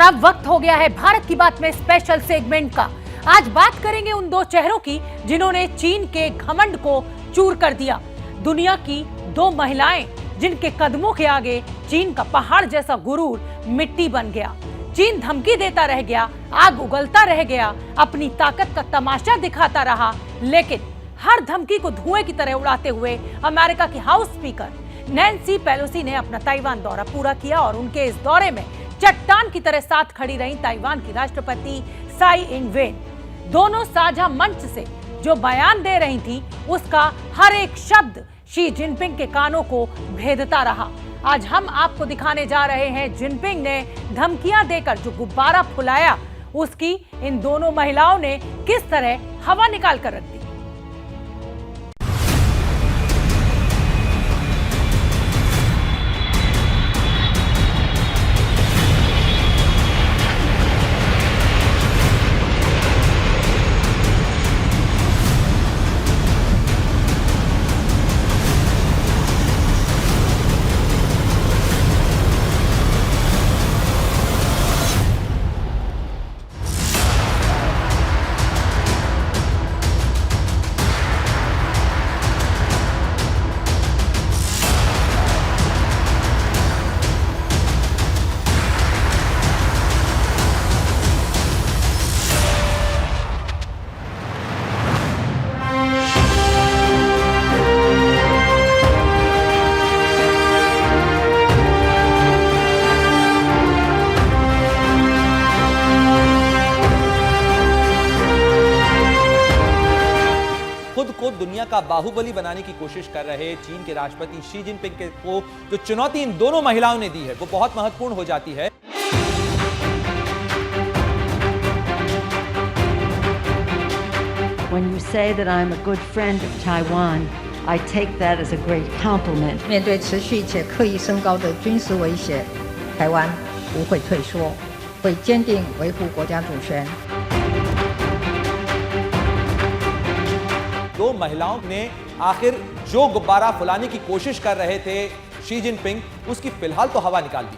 अब वक्त हो गया है भारत की बात में स्पेशल सेगमेंट का। आज बात करेंगे उन दो चेहरों की जिन्होंने चीन के घमंड को चूर कर दिया। दुनिया की दो महिलाएं जिनके कदमों के आगे चीन का पहाड़ जैसा गुरूर मिट्टी बन गया। चीन धमकी देता रह गया, आग उगलता रह गया, अपनी ताकत का तमाशा दिखाता रहा, लेकिन हर धमकी को धुएं की तरह उड़ाते हुए अमेरिका की हाउस स्पीकर नैन्सी पेलोसी ने अपना ताइवान दौरा पूरा किया और उनके इस दौरे में चट्टान की तरह साथ खड़ी रही ताइवान की राष्ट्रपति साई इंग वेन। दोनों साझा मंच से जो बयान दे रही थी उसका हर एक शब्द शी जिनपिंग के कानों को भेदता रहा। आज हम आपको दिखाने जा रहे हैं जिनपिंग ने धमकियां देकर जो गुब्बारा फुलाया उसकी इन दोनों महिलाओं ने किस तरह हवा निकाल कर रख दी। खुद को दुनिया का बाहुबली बनाने की कोशिश कर रहे चीन के राष्ट्रपति शी जिनपिंग को जो चुनौती इन दोनों महिलाओं ने दी है वो बहुत महत्वपूर्ण हो जाती है। When you say that I'm a good friend of Taiwan, I take that as a great compliment. 面对持续且刻意升高的军事威胁，台湾不会退缩，会坚定维护国家主权。 दो महिलाओं ने आखिर जो गुब्बारा फुलाने की कोशिश कर रहे थे शी जिनपिंग उसकी फिलहाल तो हवा निकाल दी।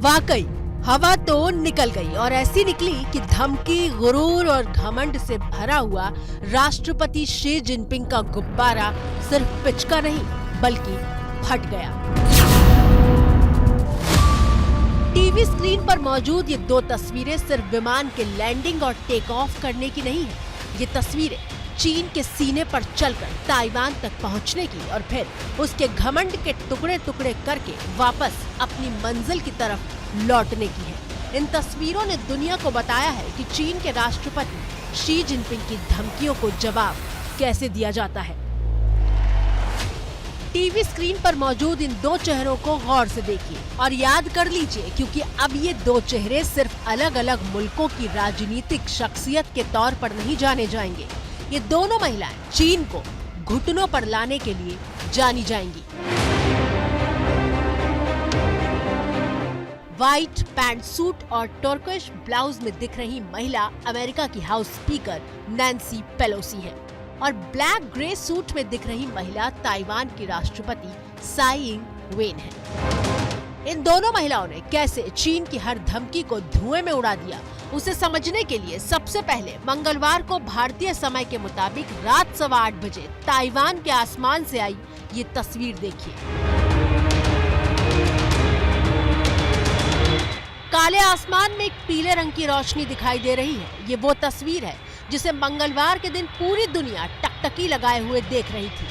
वाकई हवा तो निकल गई और ऐसी निकली कि धमकी, गुरूर और घमंड से भरा हुआ राष्ट्रपति शी जिनपिंग का गुब्बारा सिर्फ पिचका नहीं बल्कि फट गया। टीवी स्क्रीन पर मौजूद ये दो तस्वीरें सिर्फ विमान के लैंडिंग और टेक ऑफ करने की नहीं है। ये तस्वीरें चीन के सीने पर चलकर ताइवान तक पहुंचने की और फिर उसके घमंड के टुकड़े टुकड़े करके वापस अपनी मंजिल की तरफ लौटने की है। इन तस्वीरों ने दुनिया को बताया है कि चीन के राष्ट्रपति शी जिनपिंग की धमकियों को जवाब कैसे दिया जाता है। टीवी स्क्रीन पर मौजूद इन दो चेहरों को गौर से देखिए और याद कर लीजिए, क्योंकि अब ये दो चेहरे सिर्फ अलग अलग मुल्कों की राजनीतिक शख्सियत के तौर पर नहीं जाने जाएंगे। ये दोनों महिलाएं चीन को घुटनों पर लाने के लिए जानी जाएंगी। व्हाइट पैंट सूट और टर्किश ब्लाउज में दिख रही महिला अमेरिका की हाउस स्पीकर नैन्सी पेलोसी है और ब्लैक ग्रे सूट में दिख रही महिला ताइवान की राष्ट्रपति साई इंग वेन है। इन दोनों महिलाओं ने कैसे चीन की हर धमकी को धुएं में उड़ा दिया, उसे समझने के लिए सबसे पहले मंगलवार को भारतीय समय के मुताबिक रात 8:15 बजे ताइवान के आसमान से आई ये तस्वीर देखिए। काले आसमान में एक पीले रंग की रोशनी दिखाई दे रही है। ये वो तस्वीर है जिसे मंगलवार के दिन पूरी दुनिया टकटकी लगाए हुए देख रही थी।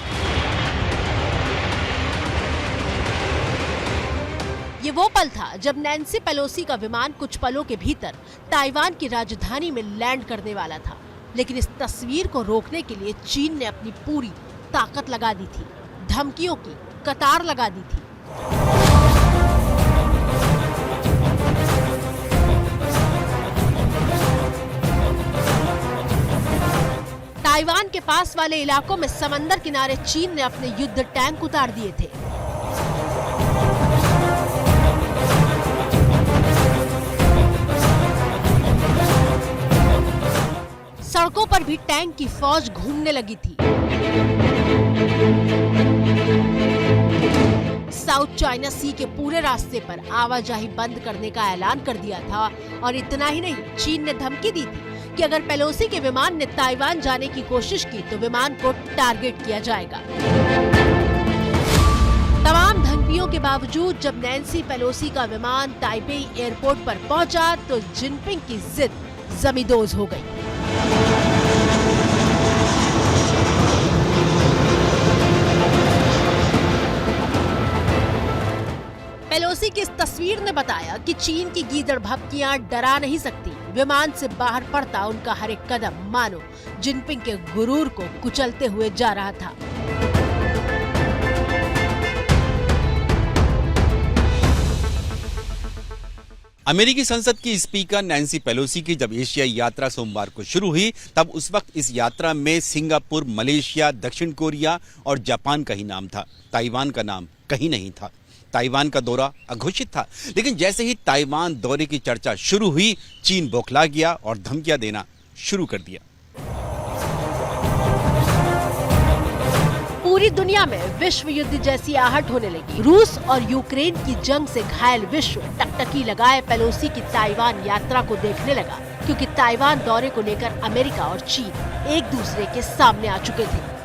ये वो पल था जब नैन्सी पेलोसी का विमान कुछ पलों के भीतर ताइवान की राजधानी में लैंड करने वाला था, लेकिन इस तस्वीर को रोकने के लिए चीन ने अपनी पूरी ताकत लगा दी थी, धमकियों की कतार लगा दी थी। ताइवान के पास वाले इलाकों में समंदर किनारे चीन ने अपने युद्ध टैंक उतार दिए थे। भी टैंक की फौज घूमने लगी थी। साउथ चाइना सी के पूरे रास्ते पर आवाजाही बंद करने का ऐलान कर दिया था और इतना ही नहीं, चीन ने धमकी दी थी कि अगर पेलोसी के विमान ने ताइवान जाने की कोशिश की तो विमान को टारगेट किया जाएगा। तमाम धमकियों के बावजूद जब नैन्सी पेलोसी का विमान ताइपेई एयरपोर्ट पर पहुंचा तो जिनपिंग की जिद जमींदोज हो गई। पेलोसी की इस तस्वीर ने बताया कि चीन की गीदड़ भभकियां डरा नहीं सकती। विमान से बाहर पड़ता उनका हर एक कदम मानो जिनपिंग के गुरूर को कुचलते हुए जा रहा था। अमेरिकी संसद की स्पीकर नैन्सी पेलोसी की जब एशियाई यात्रा सोमवार को शुरू हुई तब उस वक्त इस यात्रा में सिंगापुर, मलेशिया, दक्षिण कोरिया और जापान का ही नाम था। ताइवान का नाम कहीं नहीं था। ताइवान का दौरा अघोषित था, लेकिन जैसे ही ताइवान दौरे की चर्चा शुरू हुई, चीन बौखला गया और धमकियां देना शुरू कर दिया। पूरी दुनिया में विश्व युद्ध जैसी आहट होने लगी। रूस और यूक्रेन की जंग से घायल विश्व टकटकी लगाए पेलोसी की ताइवान यात्रा को देखने लगा, क्योंकि ताइवान दौरे को लेकर अमेरिका और चीन एक दूसरे के सामने आ चुके थे।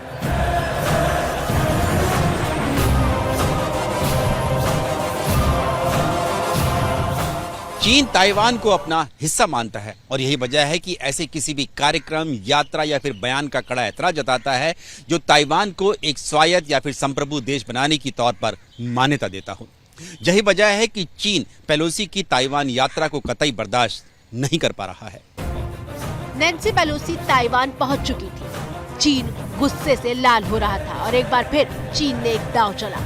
चीन ताइवान को अपना हिस्सा मानता है और यही वजह है कि ऐसे किसी भी कार्यक्रम, यात्रा या फिर बयान का कड़ा ऐतराज जताता है जो ताइवान को एक स्वायत्त या फिर संप्रभु देश बनाने की तौर पर मान्यता देता हो। यही वजह है कि चीन पेलोसी की ताइवान यात्रा को कतई बर्दाश्त नहीं कर पा रहा है। नैन्सी पेलोसी ताइवान पहुंच चुकी थी। चीन गुस्से से लाल हो रहा था और एक बार फिर चीन ने एक दांव चला।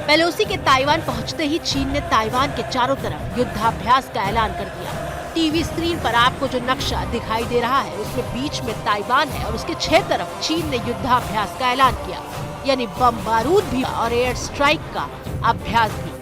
पेलोसी के ताइवान पहुंचते ही चीन ने ताइवान के चारों तरफ युद्धाभ्यास का ऐलान कर दिया। टीवी स्क्रीन पर आपको जो नक्शा दिखाई दे रहा है उसमें बीच में ताइवान है और उसके 6 तरफ चीन ने युद्धाभ्यास का ऐलान किया, यानी बम बारूद भी और एयर स्ट्राइक का अभ्यास भी।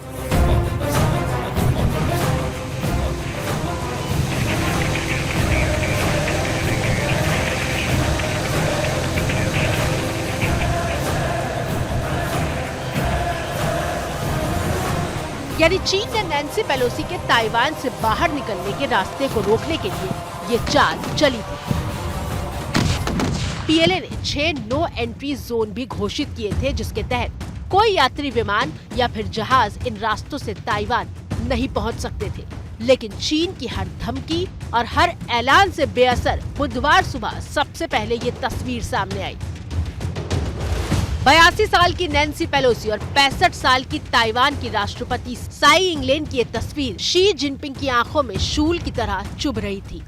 यानी चीन ने नैन्सी पेलोसी के ताइवान से बाहर निकलने के रास्ते को रोकने के लिए ये चाल चली थी। पीएलए ने 6 नो एंट्री जोन भी घोषित किए थे, जिसके तहत कोई यात्री विमान या फिर जहाज इन रास्तों से ताइवान नहीं पहुंच सकते थे। लेकिन चीन की हर धमकी और हर ऐलान से बेअसर बुधवार सुबह सबसे पहले ये तस्वीर सामने आई। 82 साल की नैन्सी पेलोसी और 65 साल की ताइवान की राष्ट्रपति साई इंगलेन की ये तस्वीर शी जिनपिंग की आंखों में शूल की तरह चुभ रही थी।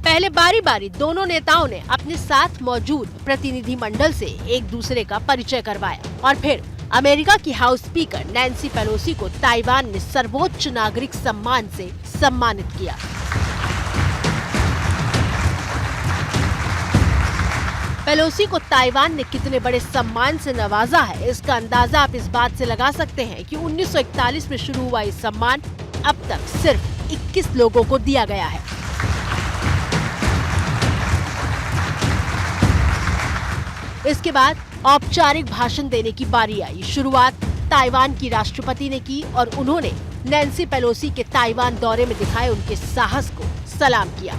पहले बारी बारी दोनों नेताओं ने अपने साथ मौजूद प्रतिनिधिमंडल से एक दूसरे का परिचय करवाया और फिर अमेरिका की हाउस स्पीकर नैन्सी पेलोसी को ताइवान ने सर्वोच्च नागरिक सम्मान से सम्मानित किया। पेलोसी को ताइवान ने कितने बड़े सम्मान से नवाजा है, इसका अंदाजा आप इस बात से लगा सकते हैं कि 1941 में शुरू हुआ इस सम्मान अब तक सिर्फ 21 लोगों को दिया गया है। इसके बाद औपचारिक भाषण देने की बारी आई। शुरुआत ताइवान की राष्ट्रपति ने की और उन्होंने नैन्सी पेलोसी के ताइवान दौरे में दिखाए उनके साहस को सलाम किया।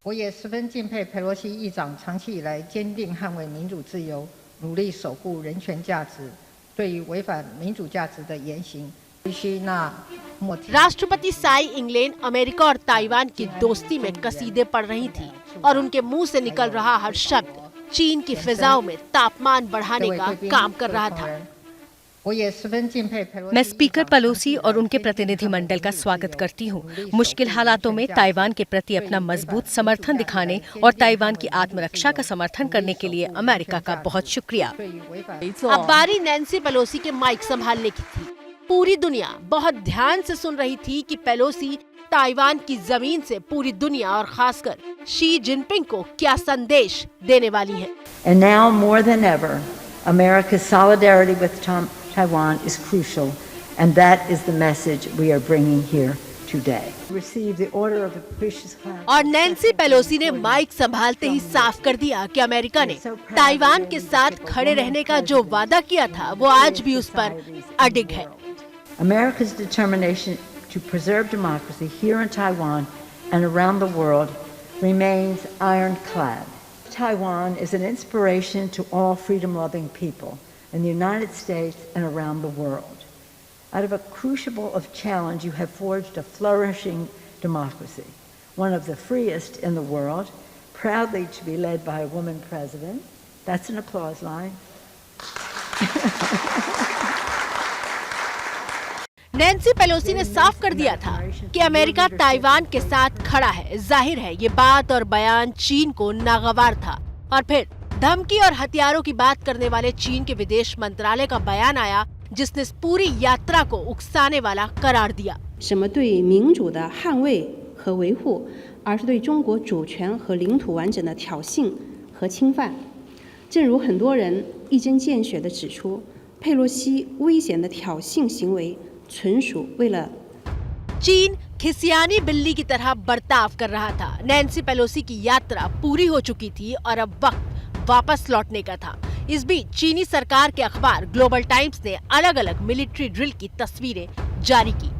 我也十分敬佩佩洛西议长长期以来坚定捍卫民主自由，努力守护人权价值，对于违反民主价值的言行，必须那莫提。 राष्ट्रपति साई इंगलेन अमेरिका और ताइवान की दोस्ती में कसीदे पढ़ रही थी और उनके मुंह से निकल रहा हर शब्द चीन की फिजाओं में तापमान बढ़ाने का काम कर रहा था। मैं स्पीकर पेलोसी और उनके प्रतिनिधिमंडल का स्वागत करती हूँ। मुश्किल हालातों में ताइवान के प्रति अपना मजबूत समर्थन दिखाने और ताइवान की आत्मरक्षा का समर्थन करने के लिए अमेरिका का बहुत शुक्रिया। अब बारी नैन्सी पेलोसी के माइक संभालने की थी। पूरी दुनिया बहुत ध्यान से सुन रही थी कि पेलोसी ताइवान की जमीन से पूरी दुनिया और खासकर शी जिनपिंग को क्या संदेश देने वाली है। And now more than ever, America's solidarity with Taiwan is crucial, and that is the message we are bringing here today. Receive the Order of the Capricious Clown. और नैन्सी पेलोसी ने mic संभालते ही साफ कर दिया कि America ने Taiwan के साथ खड़े रहने का जो वादा किया था वो आज भी उस पर अडिग है। America's determination to preserve democracy here in Taiwan and around the world remains ironclad. Taiwan is an inspiration to all freedom-loving people in the United States and around the world. Out of a crucible of challenge, you have forged a flourishing democracy, one of the freest in the world, proudly to be led by a woman president. That's an applause line. Nancy Pelosi ने साफ कर दिया था कि America Taiwan के साथ खड़ा है। जाहिर है ये बात और बयान चीन को नागवार था। और फिर धमकी और हथियारों की बात करने वाले चीन के विदेश मंत्रालय का बयान आया जिसने इस पूरी यात्रा को उकसाने वाला करार दिया। 什么对民主的捍卫和维护，而是对中国主权和领土完整的挑衅和侵犯。正如很多人一针见血地指出，佩洛西危险的挑衅行为纯属为了 चीन खिसियानी बिल्ली की तरह बर्ताव कर रहा था। नैन्सी पेलोसी की यात्रा पूरी हो चुकी थी और अब वक्त वापस लौटने का था। इस बीच चीनी सरकार के अखबार ग्लोबल टाइम्स ने अलग अलग मिलिट्री ड्रिल की तस्वीरें जारी की।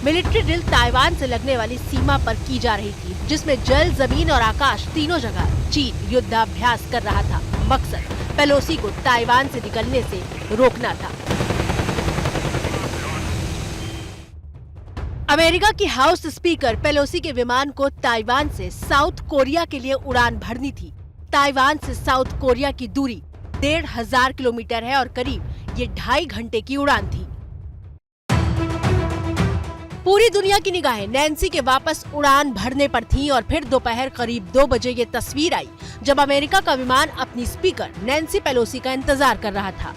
मिलिट्री ड्रिल ताइवान से लगने वाली सीमा पर की जा रही थी, जिसमें जल, जमीन और आकाश तीनों जगह चीन युद्धाभ्यास कर रहा था। मकसद पेलोसी को ताइवान से निकलने से रोकना था। अमेरिका की हाउस स्पीकर पेलोसी के विमान को ताइवान से साउथ कोरिया के लिए उड़ान भरनी थी। ताइवान से साउथ कोरिया की दूरी 1500 किलोमीटर है और करीब ये 2.5 घंटे की उड़ान थी। पूरी दुनिया की निगाहें नैन्सी के वापस उड़ान भरने पर थीं और फिर दोपहर करीब 2 बजे ये तस्वीर आई जब अमेरिका का विमान अपनी स्पीकर नैन्सी पेलोसी का इंतजार कर रहा था।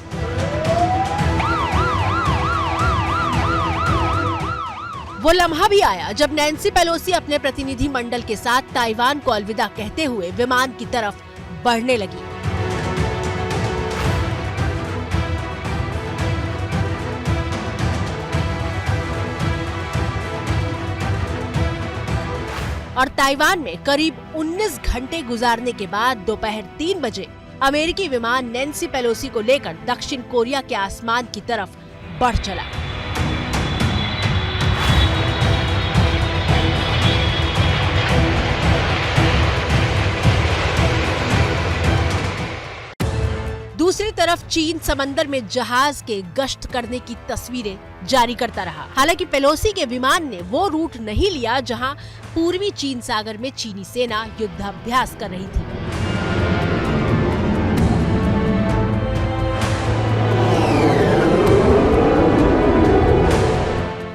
वो लम्हा भी आया जब नैन्सी पेलोसी अपने प्रतिनिधि मंडल के साथ ताइवान को अलविदा कहते हुए विमान की तरफ बढ़ने लगी। और ताइवान में करीब 19 घंटे गुजारने के बाद दोपहर 3 बजे अमेरिकी विमान नैन्सी पेलोसी को लेकर दक्षिण कोरिया के आसमान की तरफ बढ़ चला। दूसरी तरफ चीन समंदर में जहाज के गश्त करने की तस्वीरें जारी करता रहा। हालांकि पेलोसी के विमान ने वो रूट नहीं लिया जहां पूर्वी चीन सागर में चीनी सेना युद्धाभ्यास कर रही थी।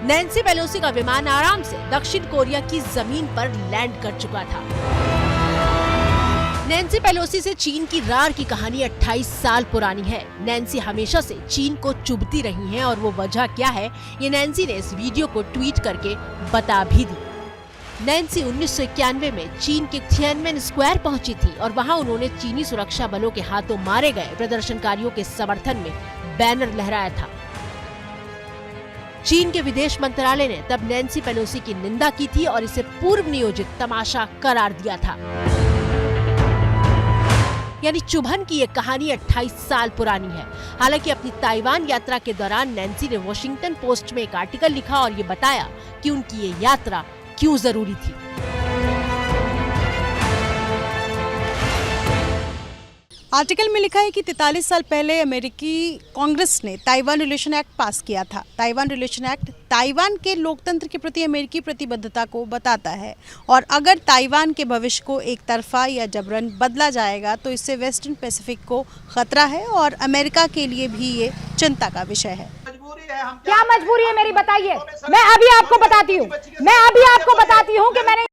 नैन्सी पेलोसी का विमान आराम से दक्षिण कोरिया की जमीन पर लैंड कर चुका था। नैन्सी पेलोसी से चीन की रार की कहानी 28 साल पुरानी है। नैन्सी हमेशा से चीन को चुभती रही हैं और वो वजह क्या है ये नैन्सी ने इस वीडियो को ट्वीट करके बता भी दी। नैन्सी 1991 में चीन के थियानमेन स्क्वायर पहुंची थी और वहां उन्होंने चीनी सुरक्षा बलों के हाथों मारे गए प्रदर्शनकारियों के समर्थन में बैनर लहराया था। चीन के विदेश मंत्रालय ने तब नैन्सी पेलोसी की निंदा की थी और इसे पूर्व नियोजित तमाशा करार दिया था। यानी चुभन की ये कहानी 28 साल पुरानी है। हालांकि अपनी ताइवान यात्रा के दौरान नैन्सी ने वॉशिंगटन पोस्ट में एक आर्टिकल लिखा और ये बताया कि उनकी ये यात्रा क्यों जरूरी थी। आर्टिकल में लिखा है कि 43 साल पहले अमेरिकी कांग्रेस ने ताइवान रिलेशन एक्ट पास किया था। ताइवान रिलेशन एक्ट ताइवान के लोकतंत्र के प्रति अमेरिकी प्रतिबद्धता को बताता है और अगर ताइवान के भविष्य को एक तरफा या जबरन बदला जाएगा तो इससे वेस्टर्न पैसिफिक को खतरा है और अमेरिका के लिए भी ये चिंता का विषय है। क्या मजबूरी है मेरी बताइए? मैं अभी आपको बताती हूँ कि मैंने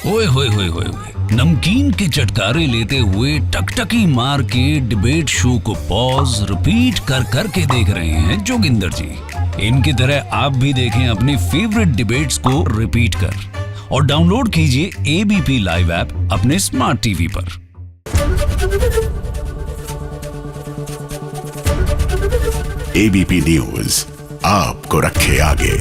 ओए होए होए होए नमकीन के चटकारे लेते हुए टकटकी मार के डिबेट शो को पॉज रिपीट कर करके देख रहे हैं जोगिंदर जी। इनकी तरह आप भी देखें अपनी फेवरेट डिबेट्स को रिपीट कर और डाउनलोड कीजिए एबीपी लाइव ऐप अपने स्मार्ट टीवी पर। एबीपी न्यूज आपको रखे आगे।